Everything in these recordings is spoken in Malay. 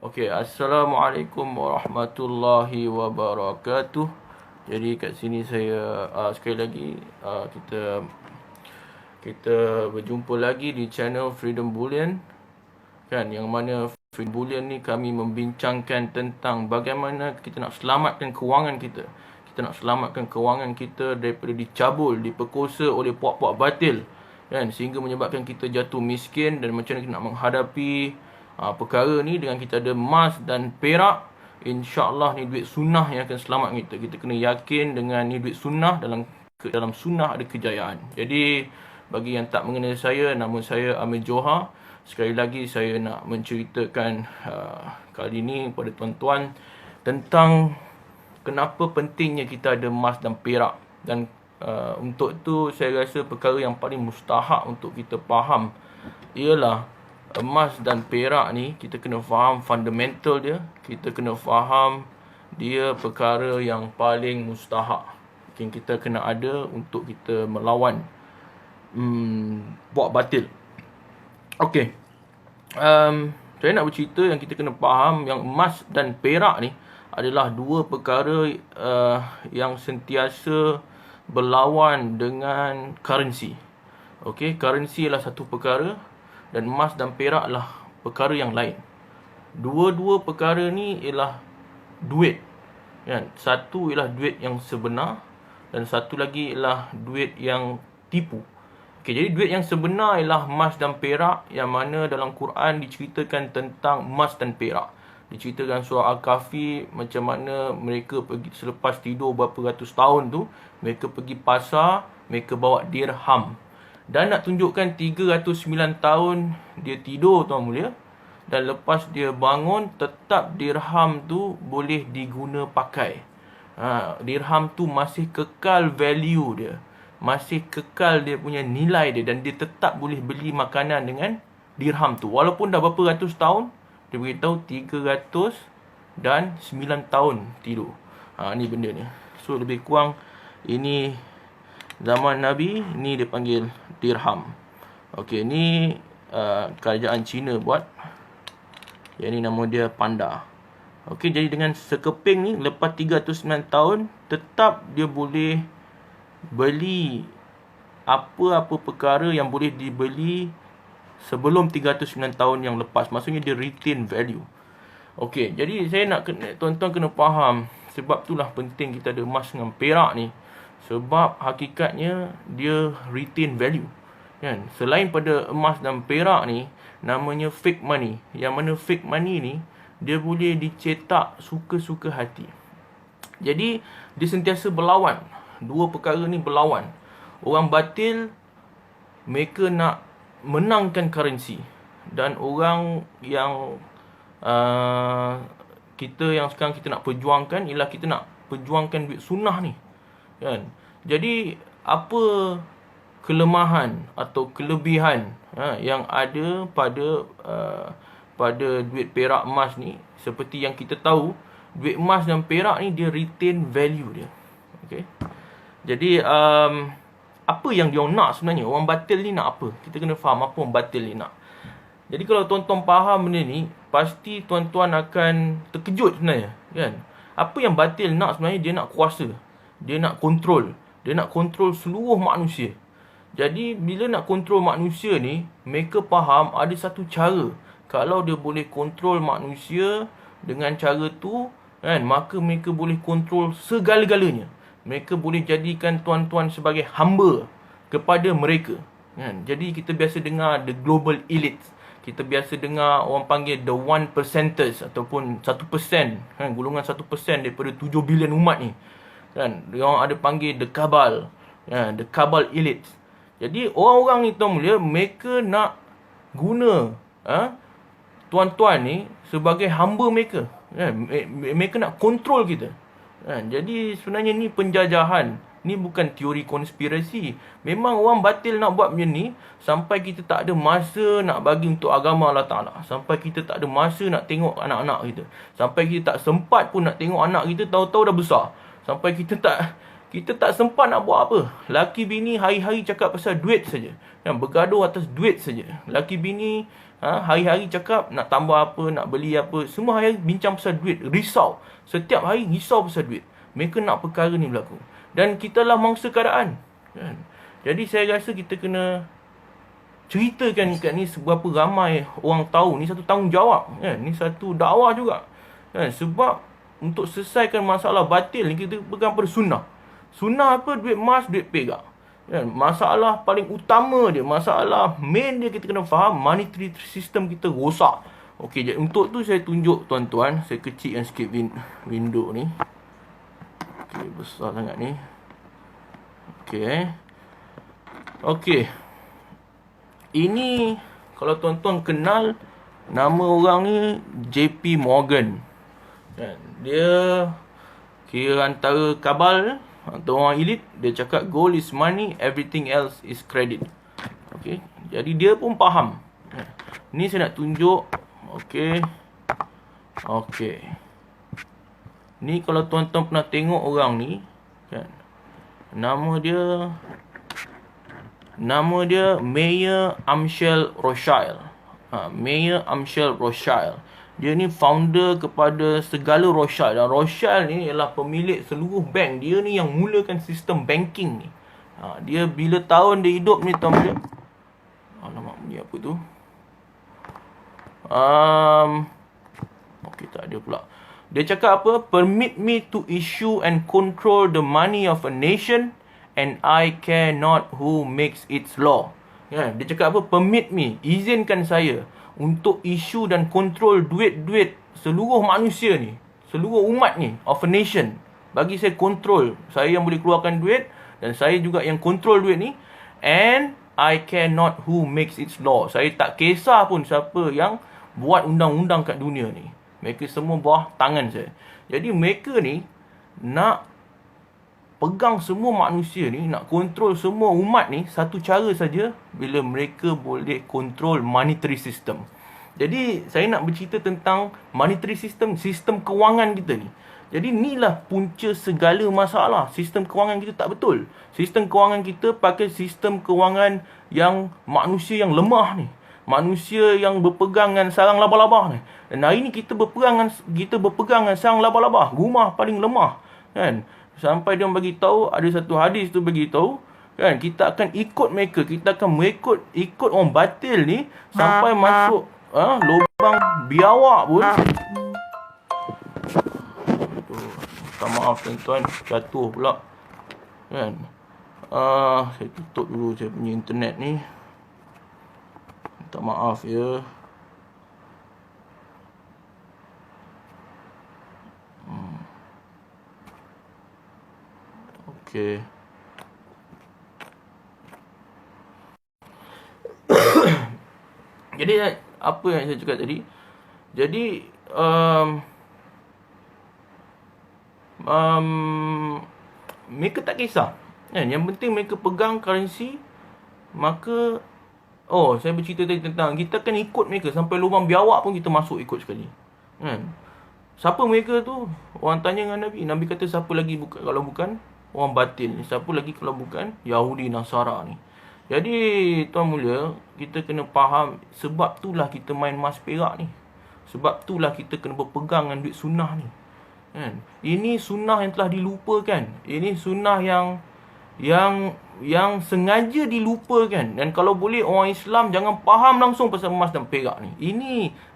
Okey, Assalamualaikum warahmatullahi wabarakatuh. Jadi kat sini saya sekali lagi kita berjumpa lagi di channel Freedom Bullion, kan, yang mana Freedom Bullion ni kami membincangkan tentang bagaimana kita nak selamatkan kewangan kita. Kita nak selamatkan kewangan kita daripada dicabul, diperkosa oleh puak-puak batil, kan, sehingga menyebabkan kita jatuh miskin. Dan macam mana kita nak menghadapi perkara ni dengan kita ada emas dan perak. InsyaAllah ni duit sunnah yang akan selamat kita. Kita kena yakin dengan ni duit sunnah. Dalam sunnah ada kejayaan. Jadi bagi yang tak mengenal saya, nama saya Amir Johar. Sekali lagi saya nak menceritakan kali ini kepada tuan-tuan tentang kenapa pentingnya kita ada emas dan perak. Dan untuk tu saya rasa perkara yang paling mustahak untuk kita faham ialah emas dan perak ni kita kena faham fundamental dia. Kita kena faham dia perkara yang paling mustahak. Mungkin kita kena ada untuk kita melawan buat batil. Okey. Saya nak bercerita yang kita kena faham yang emas dan perak ni adalah dua perkara yang sentiasa berlawan dengan currency. Okey, currency ialah satu perkara dan emas dan perak adalah perkara yang lain. Dua-dua perkara ni ialah duit, kan? Satu ialah duit yang sebenar dan satu lagi ialah duit yang tipu. Okey, jadi duit yang sebenar ialah emas dan perak, yang mana dalam Quran diceritakan tentang emas dan perak. Diceritakan surah Al-Kahfi macam mana mereka pergi selepas tidur berapa ratus tahun tu, mereka pergi pasar, mereka bawa dirham. Dan nak tunjukkan 309 tahun dia tidur, tuan mulia. Dan lepas dia bangun, tetap dirham tu boleh diguna pakai. Dirham tu masih kekal value dia, masih kekal dia punya nilai dia, dan dia tetap boleh beli makanan dengan dirham tu. Walaupun dah berapa ratus tahun, dia beritahu 309 tahun tidur. Ni benda ni. So lebih kurang ini zaman Nabi, ni dia panggil dirham. Okey, ni kerajaan Cina buat. Yang ni nama dia panda. Okey, jadi dengan sekeping ni lepas 309 tahun tetap dia boleh beli apa-apa perkara yang boleh dibeli sebelum 309 tahun yang lepas. Maksudnya dia retain value. Okey, jadi saya nak tuan-tuan kena faham, sebab itulah penting kita ada emas dengan perak ni. Sebab hakikatnya dia retain value, kan? Selain pada emas dan perak ni, namanya fake money. Yang mana fake money ni dia boleh dicetak suka-suka hati. Jadi dia sentiasa berlawan. Dua perkara ni berlawan. Orang batil mereka nak menangkan currency, dan orang yang kita yang sekarang kita nak perjuangkan ialah kita nak perjuangkan duit sunnah ni, kan? Jadi apa kelemahan atau kelebihan yang ada pada duit perak emas ni? Seperti yang kita tahu, duit emas dan perak ni dia retain value dia. Okey. Jadi apa yang dia nak sebenarnya? Orang batil ni nak apa? Kita kena faham apa orang batil ni nak. Jadi kalau tuan-tuan faham benda ni, pasti tuan-tuan akan terkejut sebenarnya, kan? Apa yang batil nak sebenarnya? Dia nak kuasa. Dia nak kontrol. Dia nak kontrol seluruh manusia. Jadi bila nak kontrol manusia ni, mereka faham ada satu cara. Kalau dia boleh kontrol manusia dengan cara tu, kan, maka mereka boleh kontrol segala-galanya. Mereka boleh jadikan tuan-tuan sebagai hamba kepada mereka, kan? Jadi kita biasa dengar the global elite. Kita biasa dengar orang panggil the 1%ers ataupun 1%, kan, golongan 1% daripada 7 bilion umat ni, kan. Orang ada panggil the cabal, the cabal elite. Jadi orang-orang ni, tuan mulia, mereka nak guna tuan-tuan ni sebagai hamba mereka, kan. Mereka nak kontrol kita, kan. Jadi sebenarnya ni penjajahan. Ni bukan teori konspirasi. Memang orang batil nak buat macam ni sampai kita tak ada masa nak bagi untuk agama Allah Ta'ala. Sampai kita tak ada masa nak tengok anak-anak kita. Sampai kita tak sempat pun nak tengok anak kita, tahu-tahu dah besar. Sampai kita Kita tak sempat nak buat apa. Laki bini hari-hari cakap pasal duit saja. Bergaduh atas duit saja. Laki bini hari-hari cakap nak tambah apa, nak beli apa. Semua hari bincang pasal duit. Risau. Setiap hari risau pasal duit. Mereka nak perkara ni berlaku. Dan kita lah mangsa keadaan. Jadi saya rasa kita kena ceritakan kat ni seberapa ramai orang tahu. Ni satu tanggungjawab. Ni satu dakwah juga. Sebab untuk selesaikan masalah batil ni, kita pegang pada sunnah. Sunnah apa? Duit emas, duit perak. Masalah paling utama dia, masalah main dia, kita kena faham monetary system kita rosak. Okey, jadi untuk tu saya tunjuk tuan-tuan. Saya kecilkan sikit window ni. Okey, besar sangat ni. Okey. Ini kalau tuan-tuan kenal nama orang ni, JP Morgan. Dia kira antara kabal atau orang elit. Dia cakap gold is money, everything else is credit. Okey, jadi dia pun faham. Ni saya nak tunjuk. Okey. Ni kalau tuan-tuan pernah tengok orang ni kan, Nama dia Mayer Amschel Rothschild. Mayer Amschel Rothschild. Dia ni founder kepada segala Rothschild. Dan Rothschild ni ialah pemilik seluruh bank. Dia ni yang mulakan sistem banking ni. Dia bila tahun dia hidup ni, tuan dia. Alamak, bunyi apa tu? Okey, tak ada pula. Dia cakap apa? Permit me to issue and control the money of a nation, and I care not who makes its law. Dia cakap apa? Permit me, izinkan saya untuk issue dan kontrol duit-duit seluruh manusia ni, seluruh umat ni, of a nation. Bagi saya kontrol. Saya yang boleh keluarkan duit, dan saya juga yang kontrol duit ni. And I care not who makes its law. Saya tak kisah pun siapa yang buat undang-undang kat dunia ni. Mereka semua bawah tangan saya. Jadi mereka ni nak pegang semua manusia ni, nak kontrol semua umat ni, satu cara saja, bila mereka boleh kontrol monetary system. Jadi saya nak bercerita tentang monetary system, sistem kewangan kita ni. Jadi inilah punca segala masalah. Sistem kewangan kita tak betul. Sistem kewangan kita pakai sistem kewangan yang manusia yang lemah ni. Manusia yang berpegang dengan sarang labah-labah ni. Dan hari ni kita berpegang dengan sarang labah-labah. Rumah paling lemah. Kan? Sampai dia bagi tahu, ada satu hadis tu bagi tahu, kan, kita akan ikut mereka. Kita akan ikut orang batil ni sampai masuk lubang biawak pun. Minta maaf tuan-tuan, jatuh pula. Kan? Saya tutup dulu saya punya internet ni. Minta maaf ya. Okey. Jadi apa yang saya cakap tadi? Jadi mereka tak kisah. Yang penting mereka pegang currency. Maka saya bercerita tadi tentang kita akan ikut mereka sampai lubang biawak pun kita masuk ikut sekali. Siapa mereka tu? Orang tanya dengan Nabi. Nabi kata siapa lagi kalau bukan orang batil ni? Siapa lagi kalau bukan Yahudi Nasara ni? Jadi tuan mulia, kita kena faham sebab itulah kita main emas perak ni. Sebab itulah kita kena berpegang dengan duit sunnah ni. Ini sunnah yang telah dilupakan. Ini sunnah yang sengaja dilupakan. Dan kalau boleh orang Islam jangan faham langsung pasal emas dan perak ni.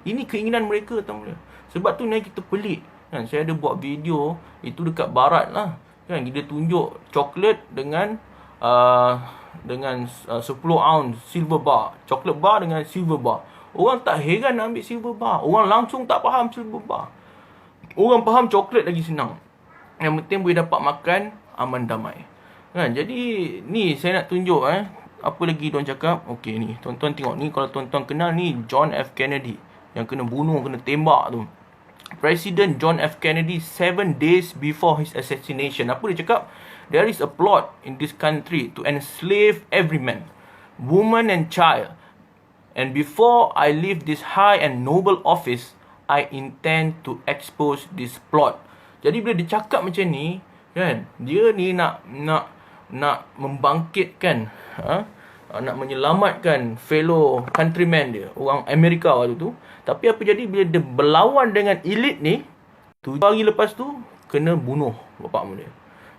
Ini keinginan mereka, tuan mulia. Sebab tu ni kita pelik. Saya ada buat video itu dekat barat lah. Dia tunjuk coklat dengan 10 ounce silver bar. Coklat bar dengan silver bar. Orang tak heran nak ambil silver bar. Orang langsung tak faham silver bar. Orang faham coklat lagi senang. Yang penting boleh dapat makan, aman damai. Jadi ni saya nak tunjuk apa lagi tuan cakap. Okey ni, tuan-tuan tengok ni. Kalau tuan-tuan kenal ni, John F. Kennedy yang kena bunuh, kena tembak tu. President John F. Kennedy 7 days before his assassination. Apa dia cakap? There is a plot in this country to enslave every man, woman and child. And before I leave this high and noble office, I intend to expose this plot. Jadi bila dia cakap macam ni, Kan? Dia ni nak membangkitkan, nak menyelamatkan fellow countrymen dia, orang Amerika waktu tu. Tapi apa jadi bila dia berlawan dengan elit ni, 7 hari lepas tu kena bunuh bapak dia.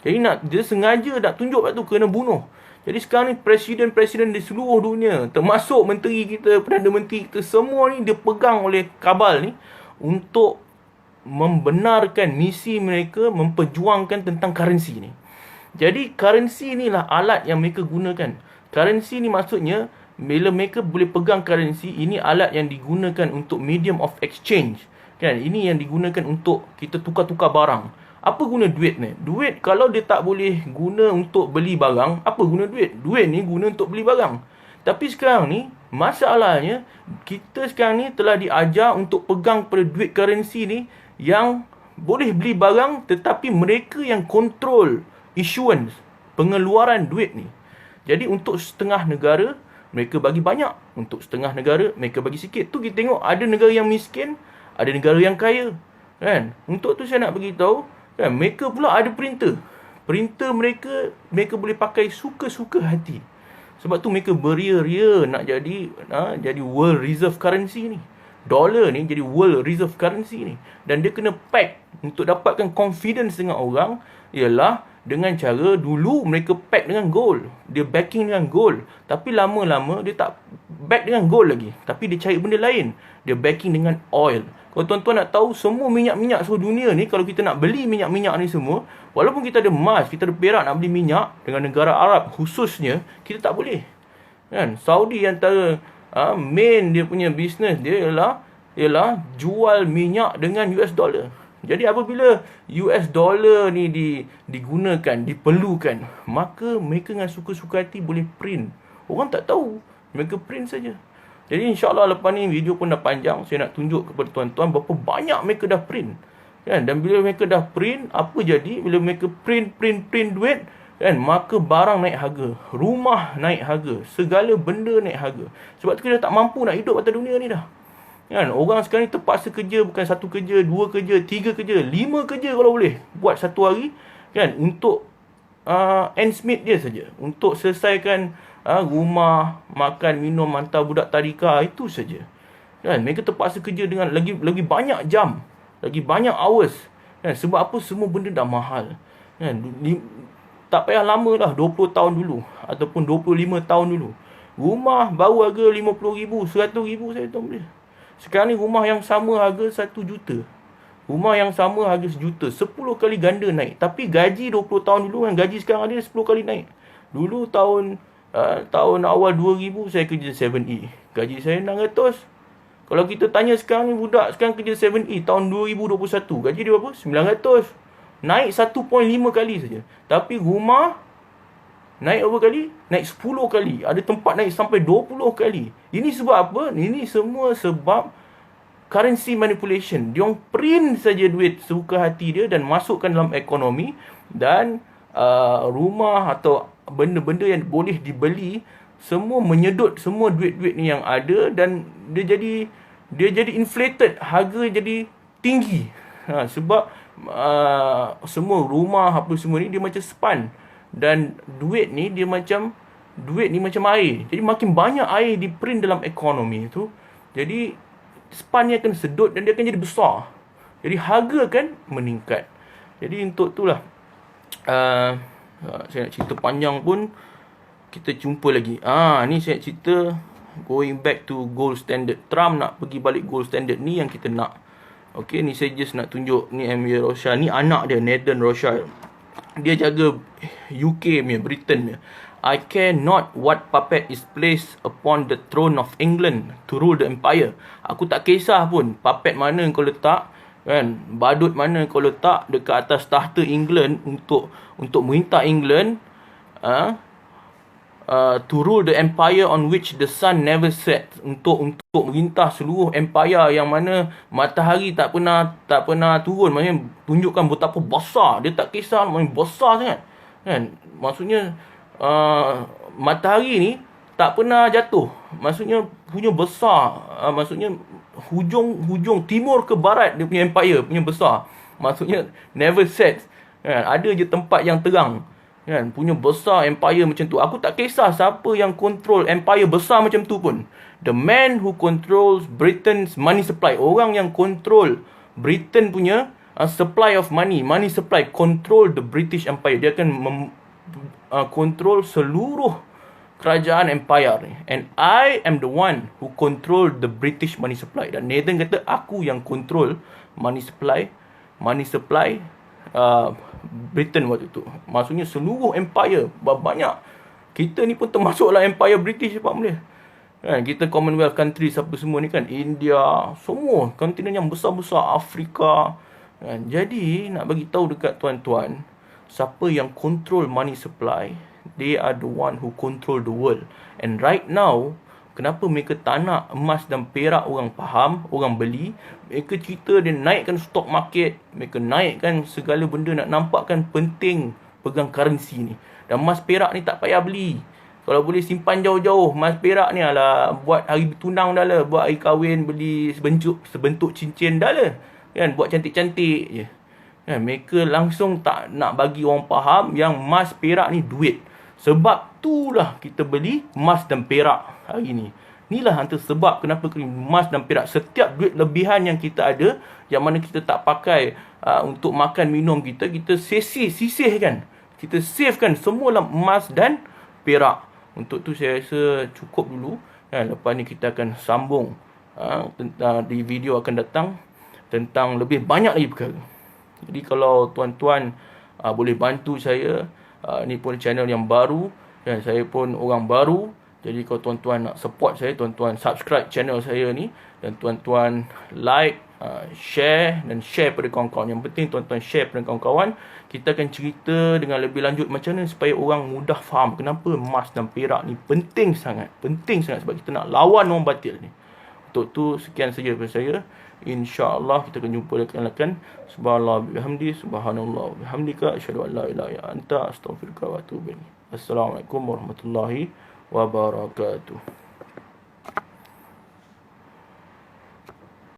Jadi dia sengaja nak tunjuk waktu kena bunuh. Jadi sekarang ni presiden-presiden di seluruh dunia, termasuk menteri kita, Perdana Menteri kita, semua ni dipegang oleh kabal ni untuk membenarkan misi mereka memperjuangkan tentang currency ni. Jadi currency ni lah alat yang mereka gunakan. Currency ni maksudnya bila mereka boleh pegang currency, ini alat yang digunakan untuk medium of exchange. Kan? Ini yang digunakan untuk kita tukar-tukar barang. Apa guna duit ni? Duit kalau dia tak boleh guna untuk beli barang, apa guna duit? Duit ni guna untuk beli barang. Tapi sekarang ni, masalahnya, kita sekarang ni telah diajar untuk pegang pada duit currency ni yang boleh beli barang, tetapi mereka yang kontrol issuance, pengeluaran duit ni. Jadi untuk setengah negara, mereka bagi banyak. Untuk setengah negara, mereka bagi sikit. Tu kita tengok ada negara yang miskin, ada negara yang kaya. Kan? Untuk tu saya nak beritahu, kan, mereka pula ada printer. Printer mereka boleh pakai suka-suka hati. Sebab tu mereka beria-ria nak jadi world reserve currency ni. Dolar ni jadi world reserve currency ni. Dan dia kena pack untuk dapatkan confidence dengan orang, ialah dengan cara dulu mereka pack dengan gold. Dia backing dengan gold. Tapi lama-lama dia tak back dengan gold lagi. Tapi dia cari benda lain. Dia backing dengan oil. Kalau tuan-tuan nak tahu, semua minyak-minyak seluruh dunia ni, kalau kita nak beli minyak-minyak ni semua, walaupun kita ada emas, kita ada perak nak beli minyak dengan negara Arab khususnya, kita tak boleh. Kan? Saudi antara main dia punya bisnes dia ialah jual minyak dengan US dollar. Jadi apabila US dollar ni digunakan, diperlukan, maka mereka dengan suka-suka hati boleh print. Orang tak tahu, mereka print saja. Jadi insyaAllah lepas ni video pun dah panjang, saya nak tunjuk kepada tuan-tuan berapa banyak mereka dah print. Kan? Dan bila mereka dah print, apa jadi? Bila mereka print duit, kan, maka barang naik harga, rumah naik harga, segala benda naik harga. Sebab tu kita tak mampu nak hidup atas dunia ni dah. Kan? Orang sekarang ni terpaksa kerja, bukan 1 kerja, 2 kerja, 3 kerja, 5 kerja kalau boleh buat satu hari, kan, untuk ends meet dia saja, untuk selesaikan rumah, makan, minum, hantar budak tadika, itu saja. Kan? Mereka terpaksa kerja dengan lagi banyak jam, lagi banyak hours. Kan? Sebab apa? Semua benda dah mahal. Kan? Tak payah lama lah, 20 tahun dulu ataupun 25 tahun dulu, rumah baru harga RM50,000, RM100,000 saya tahu boleh. Sekarang ni rumah yang sama harga 1 juta. Rumah yang sama harga 1 juta. 10 kali ganda naik. Tapi gaji 20 tahun dulu dengan gaji sekarang ada 10 kali naik. Dulu tahun awal 2000 saya kerja 7E. Gaji saya 600. Kalau kita tanya sekarang ni budak sekarang kerja 7E tahun 2021, gaji dia berapa? 900. Naik 1.5 kali saja. Tapi rumah naik berapa kali? Naik 10 kali. Ada tempat naik sampai 20 kali. Ini sebab apa? Ini semua sebab currency manipulation. Dia orang print saja duit suka hati dia dan masukkan dalam ekonomi. Dan rumah atau benda-benda yang boleh dibeli, semua menyedut semua duit-duit ni yang ada. Dan dia jadi inflated. Harga jadi tinggi. Sebab semua rumah apa semua ni dia macam span. Dan duit ni macam air. Jadi makin banyak air di print dalam ekonomi tu, jadi span ni akan sedut dan dia akan jadi besar. Jadi harga akan meningkat. Jadi untuk itulah saya nak cerita panjang pun kita jumpa lagi. Ni saya cerita going back to gold standard. Trump nak pergi balik gold standard ni yang kita nak. Okay, ni saya just nak tunjuk ni Amir Rothschild. Ni anak dia, Nathan Rothschild. Dia jaga UK punya, Britain punya. I care not what puppet is placed upon the throne of England to rule the empire. Aku tak kisah pun puppet mana kau letak, kan, badut mana kau letak dekat atas tahta England untuk merintah England, to rule the empire on which the sun never set, untuk merintah seluruh empire yang mana matahari tak pernah turun. Maksudnya tunjukkan betapa besar dia, tak kisah maksudnya besar sangat, kan. Maksudnya matahari ni tak pernah jatuh, maksudnya punya besar, maksudnya hujung timur ke barat dia punya empire punya besar, maksudnya never set, Kan? Ada je tempat yang terang. Kan? Punya besar empire macam tu. Aku tak kisah siapa yang control empire besar macam tu pun. The man who controls Britain's money supply. Orang yang control Britain punya supply of money. Money supply. Control the British Empire. Dia akan control seluruh kerajaan empire ni. And I am the one who control the British money supply. Dan Nathan kata aku yang control money supply Britain waktu tu. Maksudnya seluruh empire. Banyak. Kita ni pun termasuklah empire British Pak Mulya. Kan, kita Commonwealth countries apa semua ni kan, India, semua kontinen yang besar-besar, Afrika. Kan. Jadi nak bagi tahu dekat tuan-tuan, siapa yang control money supply, they are the one who control the world. And right now, kenapa mereka tak nak emas dan perak orang faham, orang beli? Mereka cerita dia naikkan stock market, mereka naikkan segala benda, nak nampakkan penting pegang currency ni. Dan emas perak ni tak payah beli. Kalau boleh simpan jauh-jauh. Emas perak ni alah, buat hari bertunang dah lah, buat hari kahwin beli sebentuk cincin dah lah. Kan, buat cantik-cantik je. Kan, mereka langsung tak nak bagi orang faham yang emas perak ni duit. Sebab itulah kita beli emas dan perak hari ni. Inilah antara sebab kenapa emas dan perak. Setiap duit lebihan yang kita ada, yang mana kita tak pakai untuk makan minum kita, kita sisihkan. Kita savekan semua emas dan perak. Untuk tu saya rasa cukup dulu. Lepas ni kita akan sambung tentang, di video akan datang, tentang lebih banyak lagi perkara. Jadi kalau tuan-tuan boleh bantu saya, ni pun channel yang baru dan saya pun orang baru. Jadi kalau tuan-tuan nak support saya, tuan-tuan subscribe channel saya ni, dan tuan-tuan like, share dan share pada kawan-kawan. Yang penting tuan-tuan share pada kawan-kawan. Kita akan cerita dengan lebih lanjut macam mana supaya orang mudah faham kenapa emas dan perak ni penting sangat. Penting sangat sebab kita nak lawan orang batil ni. Untuk tu sekian saja daripada saya. InsyaAllah kita akan jumpa lagi. Subhanallah bihamdi, subhanallah bihamdika, asyhadu an la ilaha illa anta, astaghfiruka wa atubu ilaik. Assalamualaikum warahmatullahi wabarakatuh.